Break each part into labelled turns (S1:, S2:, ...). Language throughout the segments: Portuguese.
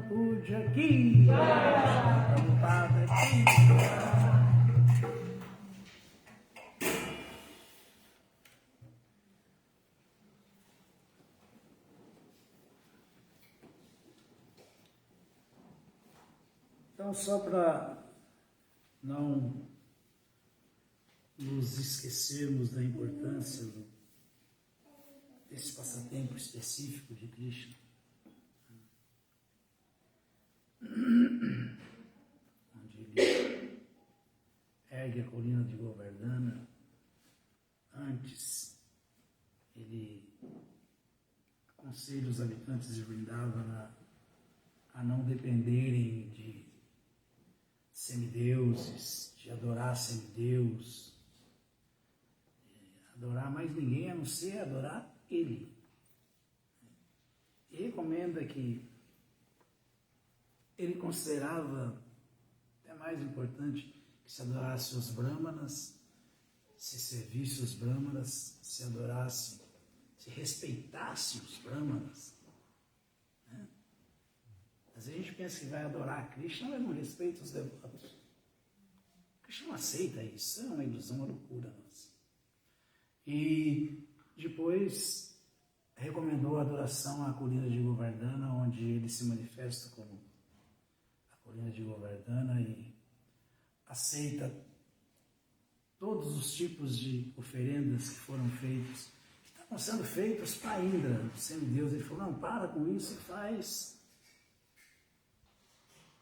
S1: Puja Ki, Prabhupada Ki. Então, só para não nos esquecermos da importância desse passatempo específico de Krishna, onde ele ergue a colina de Govardhana. Antes, ele aconselha os habitantes de Vrindavana a não dependerem de semideuses, de adorar semideus, adorar mais ninguém a não ser adorar ele. E recomenda que ele considerava até mais importante que se adorasse os brahmanas, se servisse os brahmanas, se adorasse, se respeitasse os brahmanas. Às vezes a gente pensa que vai adorar a Krishna, mas não respeita os devotos. Krishna não aceita isso, é uma ilusão, uma loucura nossa. E depois recomendou a adoração à colina de Govardhana, onde ele se manifesta como a colina de Govardhana e aceita todos os tipos de oferendas que foram feitos, que estavam sendo feitos para Indra, o semideus. Ele falou, não, para com isso e faz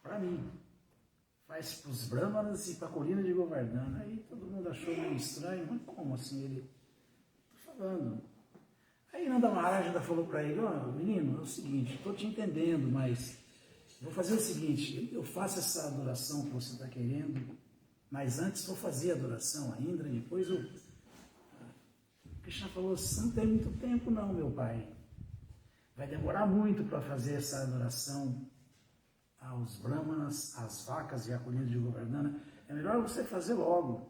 S1: para mim, faz para os brahmanas e para a colina de Govardhana. Aí todo mundo achou meio estranho, mas como assim? Ele, estou falando. Aí Nanda Maharaj ainda falou para ele, menino, é o seguinte, estou te entendendo, mas vou fazer o seguinte, eu faço essa adoração que você está querendo, mas antes vou fazer a adoração a Indra, depois o Krishna falou, você não tem muito tempo não, meu pai. Vai demorar muito para fazer essa adoração aos brahmanas, às vacas e à colina de Govardhana. É melhor você fazer logo.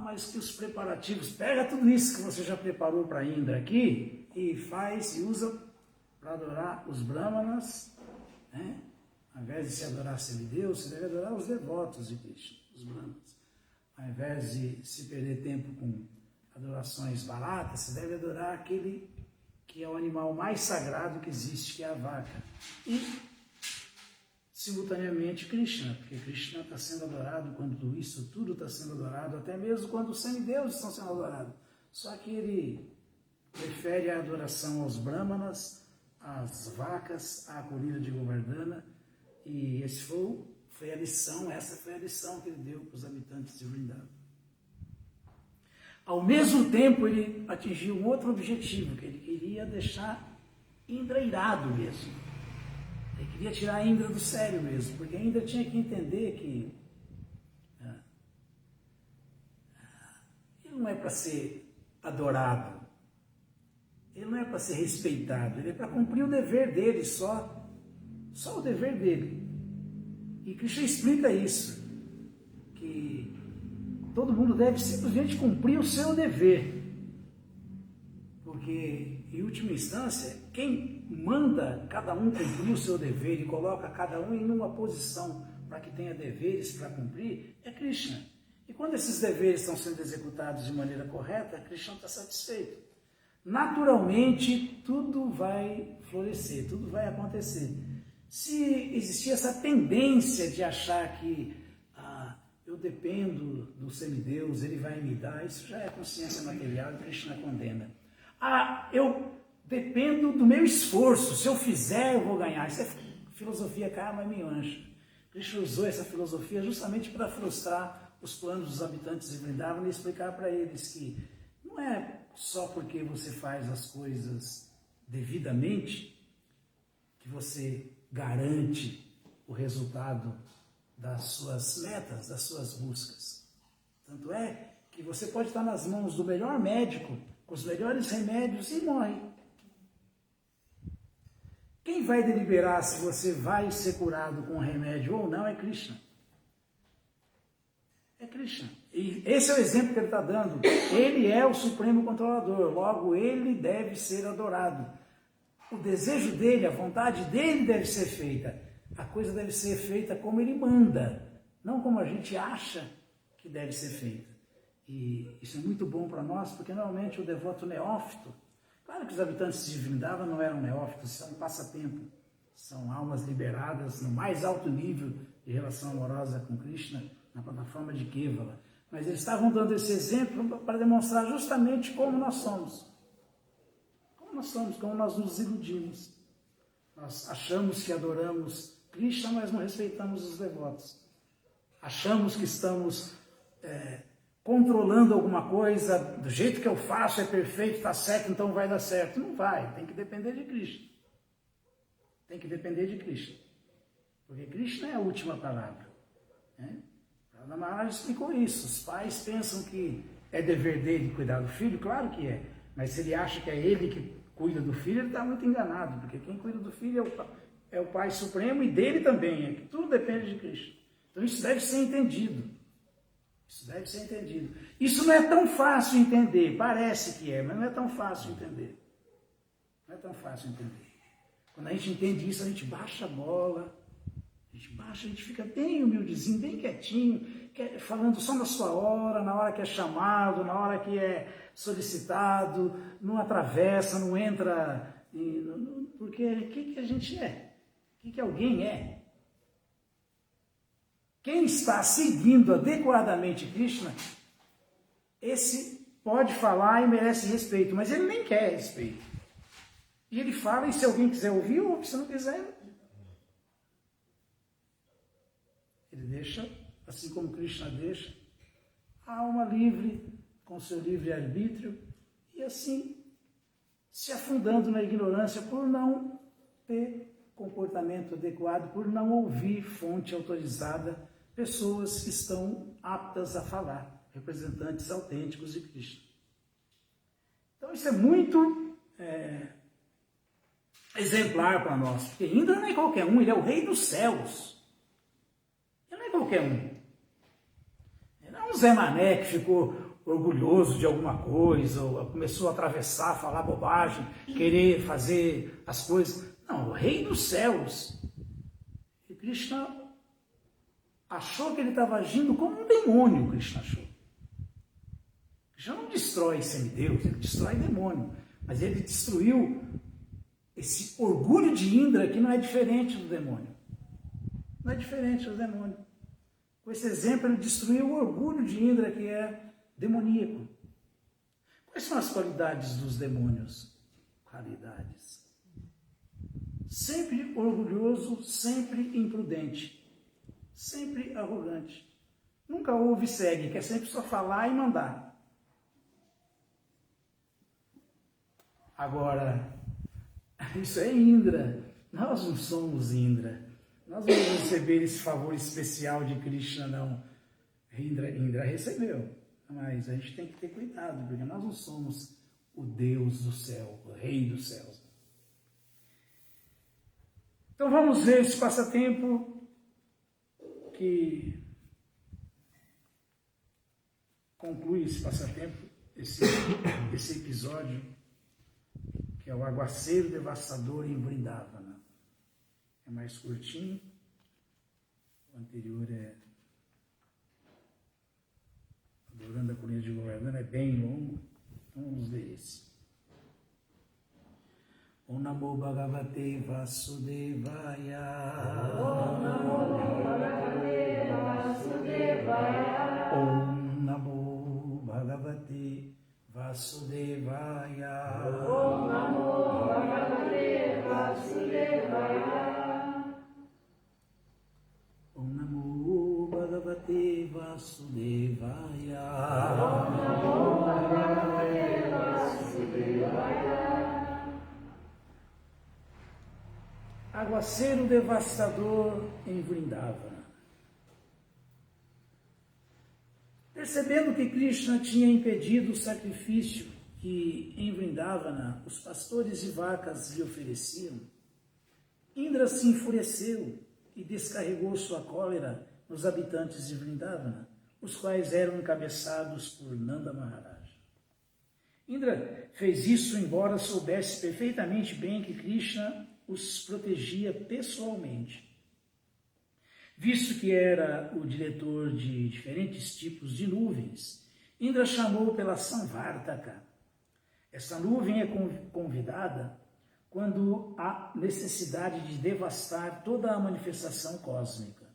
S1: Mas que os preparativos, pega tudo isso que você já preparou para Indra aqui e faz e usa para adorar os brahmanas, né? Ao invés de se adorar semideus, você deve adorar os devotos de Krishna, os brahmanas. Ao invés de se perder tempo com adorações baratas, você deve adorar aquele que é o animal mais sagrado que existe, que é a vaca. E simultaneamente Krishna, porque Krishna está sendo adorado quando isso tudo está sendo adorado, até mesmo quando os semideuses estão sendo adorados. Só que ele prefere a adoração aos brahmanas, às vacas, à colina de Govardhana, e essa foi a lição que ele deu para os habitantes de Vrindavana. Ao mesmo tempo, ele atingiu um outro objetivo, que ele queria deixar Indra irado mesmo. Ele queria tirar a Indra do sério mesmo, porque a Indra tinha que entender que ele não é para ser adorado, ele não é para ser respeitado, ele é para cumprir o dever dele, só o dever dele. E Krishna explica isso, que todo mundo deve simplesmente cumprir o seu dever, porque, em última instância, quem manda cada um cumprir o seu dever e coloca cada um em uma posição para que tenha deveres para cumprir, é Krishna. E quando esses deveres estão sendo executados de maneira correta, Krishna está satisfeito. Naturalmente, tudo vai florescer, tudo vai acontecer. Se existir essa tendência de achar que eu dependo do semideus, ele vai me dar, isso já é consciência material e Krishna condena. Eu dependo do meu esforço, se eu fizer eu vou ganhar. Isso é filosofia karma e miancha. Krishna usou essa filosofia justamente para frustrar os planos dos habitantes de Vrindavana e explicar para eles que não é só porque você faz as coisas devidamente que você garante o resultado das suas metas, das suas buscas. Tanto é que você pode estar nas mãos do melhor médico, com os melhores remédios e morre. Quem vai deliberar se você vai ser curado com o remédio ou não é Krishna. É Krishna. E esse é o exemplo que ele está dando. Ele é o Supremo Controlador, logo ele deve ser adorado. o desejo dele, a vontade dele deve ser feita. A coisa deve ser feita como ele manda, não como a gente acha que deve ser feita. E isso é muito bom para nós, porque normalmente o devoto neófito, claro que os habitantes de Vrindavan não eram neófitos, são passatempo, são almas liberadas no mais alto nível de relação amorosa com Krishna, na plataforma de Kevala. Mas eles estavam dando esse exemplo para demonstrar justamente como nós somos. Como nós somos, como nós nos iludimos. Nós achamos que adoramos Krishna, mas não respeitamos os devotos. Achamos que estamos controlando alguma coisa, do jeito que eu faço é perfeito, está certo, então vai dar certo. Não vai, tem que depender de Krishna. Tem que depender de Krishna. Porque Krishna é a última palavra. Radha Maharaj explicou isso. Os pais pensam que é dever dele cuidar do filho, claro que é. Mas se ele acha que é ele que cuida do filho, ele está muito enganado, porque quem cuida do filho é o Pai Supremo e dele também, é que tudo depende de Krishna. Então isso deve ser entendido. Isso deve ser entendido. Isso não é tão fácil entender, parece que é, mas não é tão fácil entender. Não é tão fácil entender. Quando a gente entende isso, a gente baixa a bola, a gente fica bem humildezinho, bem quietinho, falando só na sua hora, na hora que é chamado, na hora que é solicitado, não atravessa, não entra, porque o que a gente é? O que alguém é? Quem está seguindo adequadamente Krishna, esse pode falar e merece respeito, mas ele nem quer respeito. E ele fala, e se alguém quiser ouvir, ouve, se não quiser, ele deixa, assim como Krishna deixa, a alma livre, com seu livre-arbítrio, e assim, se afundando na ignorância por não ter comportamento adequado, por não ouvir fonte autorizada, pessoas que estão aptas a falar, representantes autênticos de Krishna. Então isso é muito exemplar para nós, porque Indra não é qualquer um, ele é o rei dos céus. Ele não é qualquer um. Ele não é um Zé Mané que ficou orgulhoso de alguma coisa, ou começou a atravessar, falar bobagem, querer fazer as coisas. Não, o rei dos céus. E Krishna achou que ele estava agindo como um demônio, Krishna achou. Krishna não destrói semideus, ele destrói demônio. Mas ele destruiu esse orgulho de Indra que não é diferente do demônio. Não é diferente do demônio. Com esse exemplo, ele destruiu o orgulho de Indra, que é demoníaco. Quais são as qualidades dos demônios? Qualidades. Sempre orgulhoso, sempre imprudente, sempre arrogante. Nunca ouve e segue, quer sempre só falar e mandar. Agora, isso é Indra. Nós não somos Indra. Nós não vamos receber esse favor especial de Krishna, não. Indra recebeu. Mas a gente tem que ter cuidado, porque nós não somos o Deus do céu, o Rei dos céus. Então vamos ver esse passatempo que conclui esse passatempo, esse episódio, que é o aguaceiro devastador em Vrindavana. É mais curtinho, o anterior é Adorando a Colina de Govardhana, é bem longo, então vamos ver esse. Om Namo Bhagavate Vasudevaya. Om Namo Bhagavate Vasudevaya. Om Namo Bhagavate Vasudevaya. Om Namo Bhagavate Vasudevaya. Om Namo Bhagavate Vasudevaya. Om Namo Bhagavate Vasudevaya. Aguaceiro devastador em Vrindavana. Percebendo que Krishna tinha impedido o sacrifício que em Vrindavana os pastores de vacas lhe ofereciam, Indra se enfureceu e descarregou sua cólera nos habitantes de Vrindavana, os quais eram encabeçados por Nanda Maharaj. Indra fez isso embora soubesse perfeitamente bem que Krishna os protegia pessoalmente. Visto que era o diretor de diferentes tipos de nuvens, Indra chamou pela Samvartaka. Essa nuvem é convidada quando há necessidade de devastar toda a manifestação cósmica.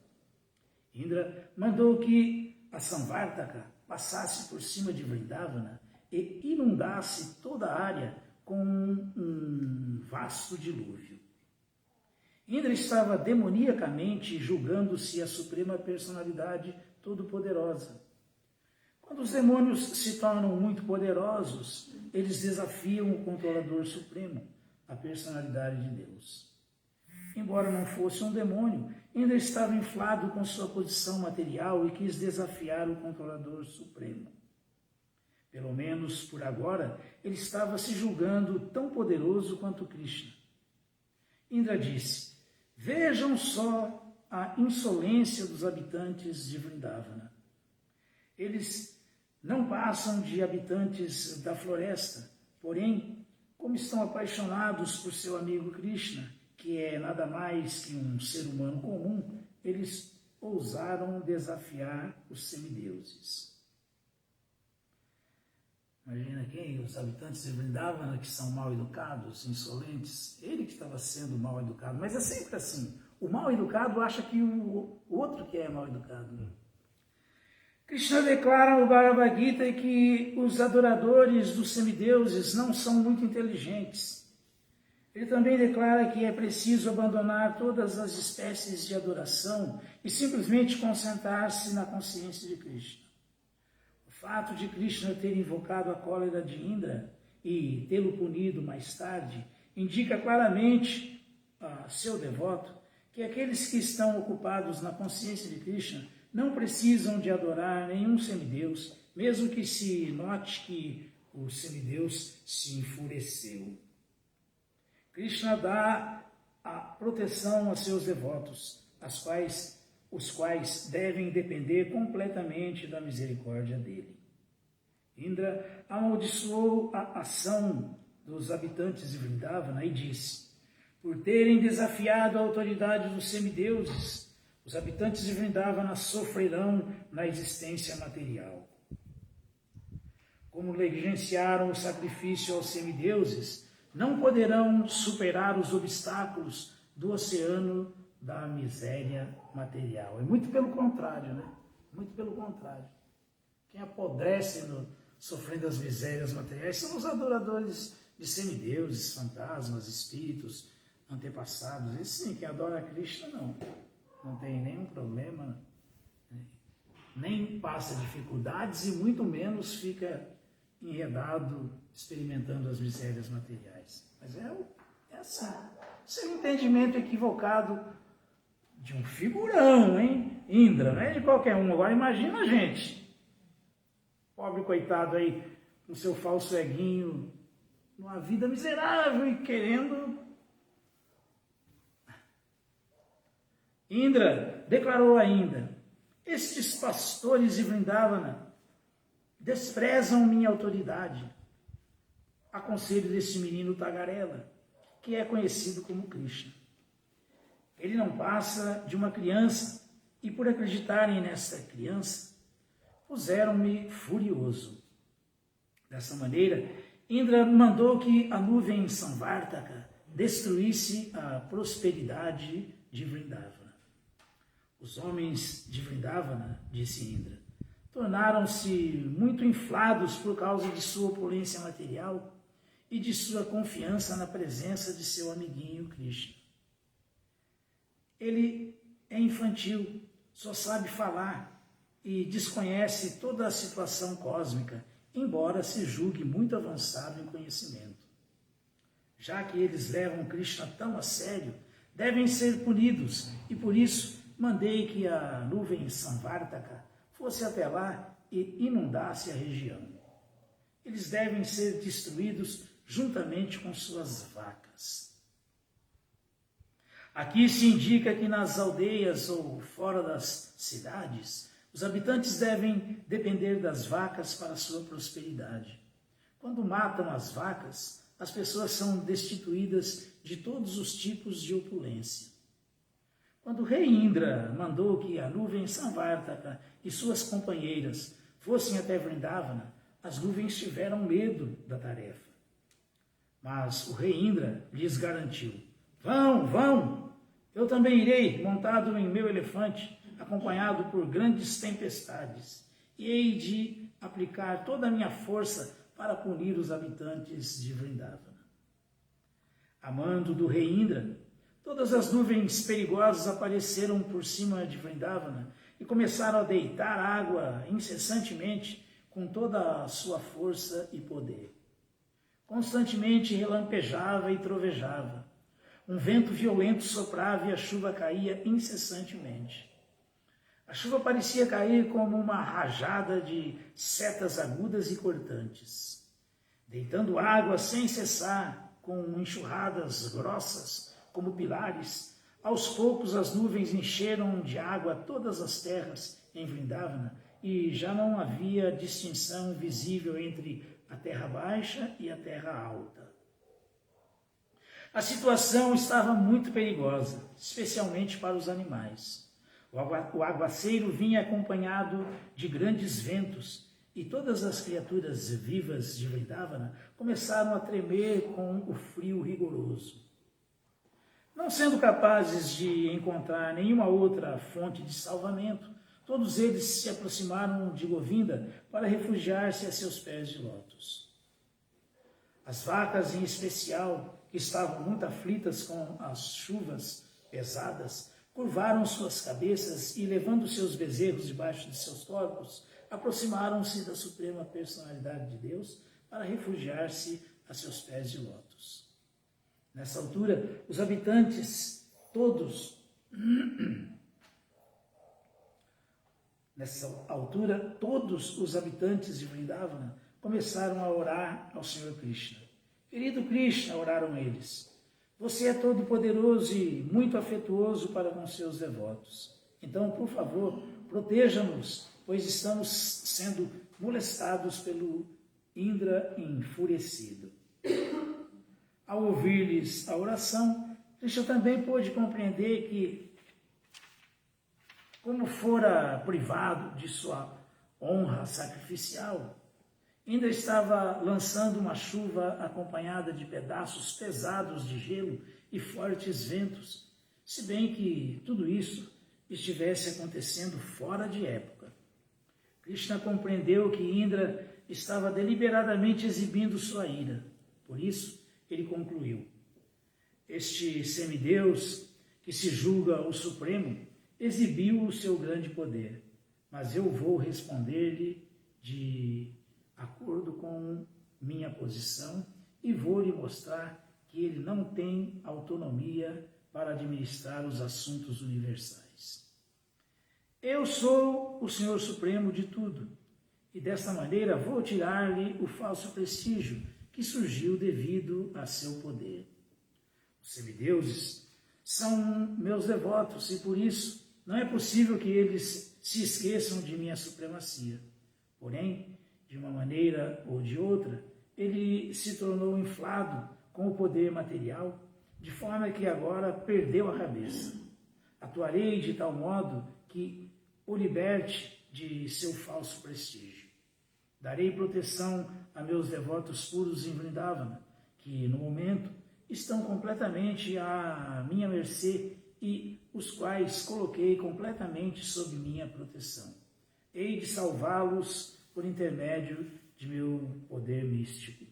S1: Indra mandou que a Samvartaka passasse por cima de Vrindavana e inundasse toda a área com um vasto dilúvio. Indra estava demoniacamente julgando-se a suprema personalidade todo-poderosa. Quando os demônios se tornam muito poderosos, eles desafiam o controlador supremo, a personalidade de Deus. Embora não fosse um demônio, ainda estava inflado com sua posição material e quis desafiar o controlador supremo. Pelo menos por agora, ele estava se julgando tão poderoso quanto Krishna. Indra disse: vejam só a insolência dos habitantes de Vrindavana. Eles não passam de habitantes da floresta, porém, como estão apaixonados por seu amigo Krishna, que é nada mais que um ser humano comum, eles ousaram desafiar os semideuses. Imagina quem? Os habitantes de Vrindavana, que são mal educados, insolentes. Ele que estava sendo mal educado. Mas é sempre assim. O mal educado acha que o outro que é mal educado. Krishna declara no Bhagavad Gita que os adoradores dos semideuses não são muito inteligentes. Ele também declara que é preciso abandonar todas as espécies de adoração e simplesmente concentrar-se na consciência de Krishna. O fato de Krishna ter invocado a cólera de Indra e tê-lo punido mais tarde indica claramente a seu devoto que aqueles que estão ocupados na consciência de Krishna não precisam de adorar nenhum semideus, mesmo que se note que o semideus se enfureceu. Krishna dá a proteção a seus devotos, os quais devem depender completamente da misericórdia dele. Indra amaldiçoou a ação dos habitantes de Vrindavana e disse: por terem desafiado a autoridade dos semideuses, os habitantes de Vrindavana sofrerão na existência material. Como negligenciaram o sacrifício aos semideuses, não poderão superar os obstáculos do oceano da miséria material. É muito pelo contrário, né? Muito pelo contrário. Quem apodrece sofrendo as misérias materiais são os adoradores de semideuses, fantasmas, espíritos, antepassados. E sim, quem adora Krishna não tem nenhum problema, nem passa dificuldades e muito menos fica enredado experimentando as misérias materiais. Mas é assim. Isso é um entendimento equivocado de um figurão, hein? Indra, não é de qualquer um. Agora imagina a gente, pobre coitado aí, com seu falso eguinho, numa vida miserável e querendo. Indra declarou ainda: estes pastores de Vrindavana desprezam minha autoridade. Aconselho desse menino tagarela, que é conhecido como Krishna. Ele não passa de uma criança, e por acreditarem nessa criança, puseram-me furioso. Dessa maneira, Indra mandou que a nuvem Samvartaka destruísse a prosperidade de Vrindavana. Os homens de Vrindavana, disse Indra, tornaram-se muito inflados por causa de sua opulência material e de sua confiança na presença de seu amiguinho Krishna. Ele é infantil, só sabe falar e desconhece toda a situação cósmica, embora se julgue muito avançado em conhecimento. Já que eles levam Krishna tão a sério, devem ser punidos, e por isso mandei que a nuvem Samvartaka fosse até lá e inundasse a região. Eles devem ser destruídos juntamente com suas vacas. Aqui se indica que nas aldeias ou fora das cidades, os habitantes devem depender das vacas para sua prosperidade. Quando matam as vacas, as pessoas são destituídas de todos os tipos de opulência. Quando o rei Indra mandou que a nuvem Samvartaka e suas companheiras fossem até Vrindavana, as nuvens tiveram medo da tarefa. Mas o rei Indra lhes garantiu: vão, vão! Eu também irei, montado em meu elefante, acompanhado por grandes tempestades, e hei de aplicar toda a minha força para punir os habitantes de Vrindavana. A mando do rei Indra, todas as nuvens perigosas apareceram por cima de Vrindavana e começaram a deitar água incessantemente com toda a sua força e poder. Constantemente relampejava e trovejava. Um vento violento soprava e a chuva caía incessantemente. A chuva parecia cair como uma rajada de setas agudas e cortantes, deitando água sem cessar, com enxurradas grossas como pilares. Aos poucos as nuvens encheram de água todas as terras em Vrindavana e já não havia distinção visível entre a terra baixa e a terra alta. A situação estava muito perigosa, especialmente para os animais. O aguaceiro vinha acompanhado de grandes ventos e todas as criaturas vivas de Vrindavana começaram a tremer com o frio rigoroso. Não sendo capazes de encontrar nenhuma outra fonte de salvamento, todos eles se aproximaram de Govinda para refugiar-se a seus pés de lótus. As vacas, em especial, que estavam muito aflitas com as chuvas pesadas, curvaram suas cabeças e, levando seus bezerros debaixo de seus corpos, aproximaram-se da Suprema Personalidade de Deus para refugiar-se a seus pés de lótus. Nessa altura, os habitantes todos os habitantes de Vrindavana começaram a orar ao Senhor Krishna. Querido Krishna, oraram eles, você é todo poderoso e muito afetuoso para com seus devotos. Então, por favor, proteja-nos, pois estamos sendo molestados pelo Indra enfurecido. Ao ouvir-lhes a oração, Krishna também pôde compreender que, como fora privado de sua honra sacrificial, Indra estava lançando uma chuva acompanhada de pedaços pesados de gelo e fortes ventos, se bem que tudo isso estivesse acontecendo fora de época. Krishna compreendeu que Indra estava deliberadamente exibindo sua ira. Por isso, ele concluiu: este semideus, que se julga o Supremo, exibiu o seu grande poder, mas eu vou responder-lhe de acordo com minha posição e vou lhe mostrar que ele não tem autonomia para administrar os assuntos universais. Eu sou o Senhor Supremo de tudo, e desta maneira vou tirar-lhe o falso prestígio que surgiu devido a seu poder. Os semideuses são meus devotos e por isso não é possível que eles se esqueçam de minha supremacia. Porém, de uma maneira ou de outra, ele se tornou inflado com o poder material, de forma que agora perdeu a cabeça. Atuarei de tal modo que o liberte de seu falso prestígio. Darei proteção a meus devotos puros em Vrindavana, que no momento estão completamente à minha mercê e os quais coloquei completamente sob minha proteção. Hei de salvá-los por intermédio de meu poder místico.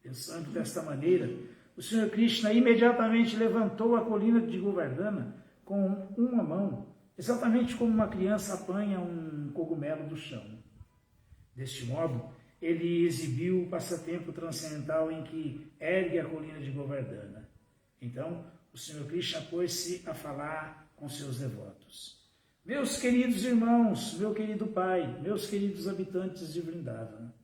S1: Pensando desta maneira, o Senhor Krishna imediatamente levantou a colina de Govardhana com uma mão, exatamente como uma criança apanha um cogumelo do chão. Deste modo, ele exibiu o passatempo transcendental em que ergue a colina de Govardhana. Então, o Senhor Krishna pôs-se a falar com seus devotos. Meus queridos irmãos, meu querido pai, meus queridos habitantes de Vrindavana,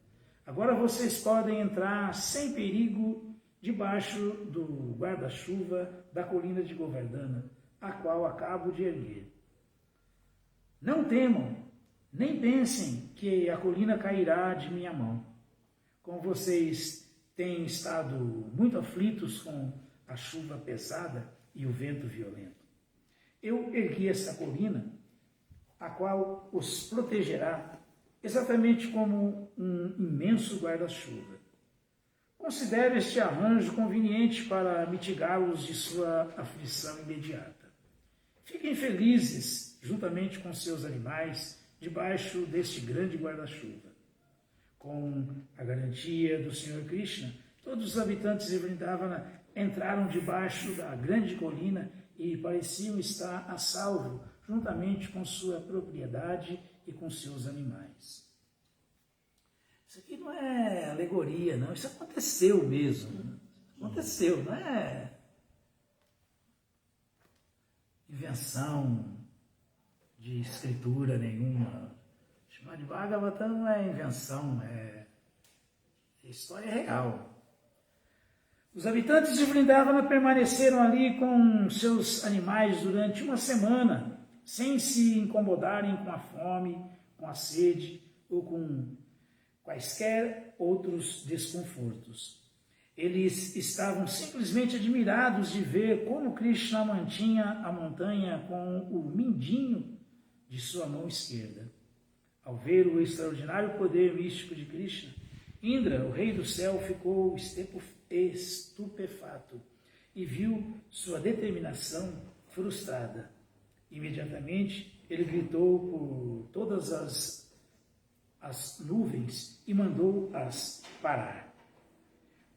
S1: agora vocês podem entrar sem perigo debaixo do guarda-chuva da colina de Govardhana, a qual acabo de erguer. Não temam, nem pensem que a colina cairá de minha mão. como vocês têm estado muito aflitos com a chuva pesada e o vento violento. Eu ergui essa colina, a qual os protegerá, exatamente como um imenso guarda-chuva. Considere este arranjo conveniente para mitigá-los de sua aflição imediata. Fiquem felizes, juntamente com seus animais, debaixo deste grande guarda-chuva. Com a garantia do Senhor Krishna, todos os habitantes de Vrindavana entraram debaixo da grande colina e pareciam estar a salvo, juntamente com sua propriedade e com seus animais. Isso aqui não é alegoria, não. Isso aconteceu mesmo. Aconteceu, não é invenção de escritura nenhuma. Srimad Bhagavatam não é invenção, é história real. Os habitantes de Vrindavana permaneceram ali com seus animais durante uma semana, sem se incomodarem com a fome, com a sede ou com quaisquer outros desconfortos. Eles estavam simplesmente admirados de ver como Krishna mantinha a montanha com o mindinho de sua mão esquerda. Ao ver o extraordinário poder místico de Krishna, Indra, o rei do céu, ficou estupefato e viu sua determinação frustrada. Imediatamente, ele gritou por todas as nuvens e mandou-as parar.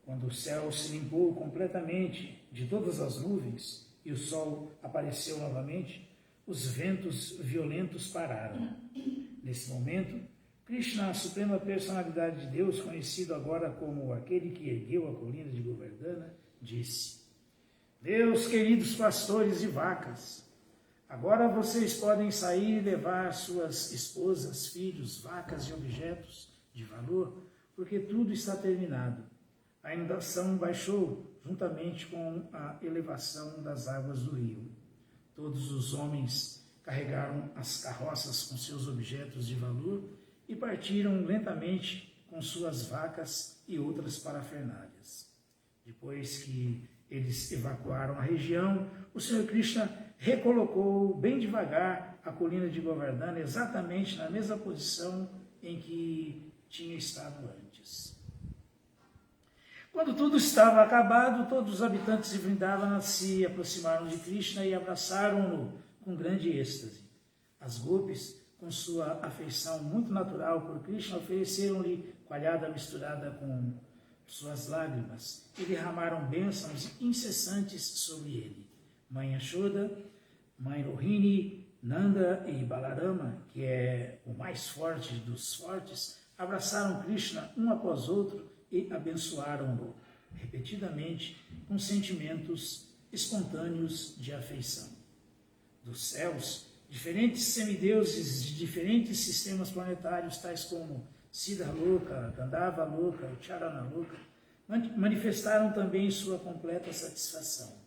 S1: Quando o céu se limpou completamente de todas as nuvens e o sol apareceu novamente, os ventos violentos pararam. Nesse momento, Krishna, a suprema personalidade de Deus, conhecido agora como aquele que ergueu a colina de Govardhana, disse: Meus queridos pastores de vacas, agora vocês podem sair e levar suas esposas, filhos, vacas e objetos de valor, porque tudo está terminado. A inundação baixou juntamente com a elevação das águas do rio. Todos os homens carregaram as carroças com seus objetos de valor e partiram lentamente com suas vacas e outras parafernálias. Depois que eles evacuaram a região, o Senhor Krishna recolocou bem devagar a colina de Govardhana exatamente na mesma posição em que tinha estado antes. Quando tudo estava acabado, todos os habitantes de Vrindavana se aproximaram de Krishna e abraçaram-no com grande êxtase. As gopis, com sua afeição muito natural por Krishna, ofereceram-lhe coalhada misturada com suas lágrimas e derramaram bênçãos incessantes sobre ele. Mãe Yashoda, Mãe Rohini, Nanda e Balarama, que é o mais forte dos fortes, abraçaram Krishna um após outro e abençoaram-no repetidamente com sentimentos espontâneos de afeição. Dos céus, diferentes semideuses de diferentes sistemas planetários, tais como Siddhaloka, Gandharvaloka e Charanaloka, manifestaram também sua completa satisfação.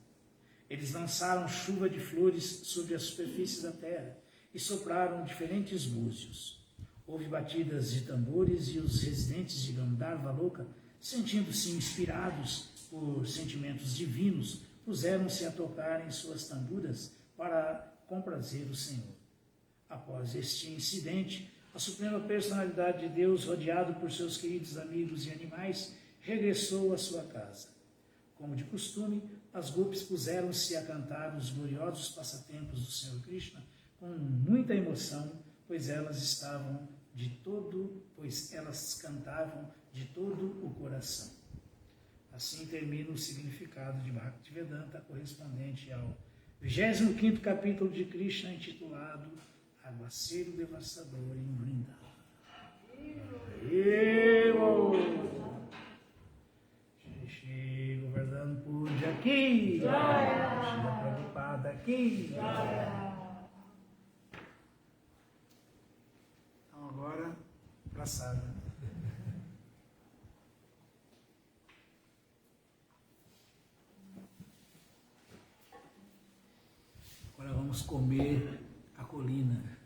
S1: Eles lançaram chuva de flores sobre a superfície da terra e sopraram diferentes búzios. Houve batidas de tambores e os residentes de Gandharvaloka, sentindo-se inspirados por sentimentos divinos, puseram-se a tocar em suas tamburas para comprazer o Senhor. Após este incidente, a Suprema Personalidade de Deus, rodeado por seus queridos amigos e animais, regressou à sua casa. Como de costume, as gopis puseram-se a cantar os gloriosos passatempos do Senhor Krishna com muita emoção, pois elas cantavam de todo o coração. Assim termina o significado de Bhaktivedanta, correspondente ao 25º capítulo de Krishna, intitulado Aguaceiro Devastador em Vrindavana. Shri Govardhana Puja aqui, Shri Prabhupada aqui. Então agora, praçada. Agora vamos comer a colina.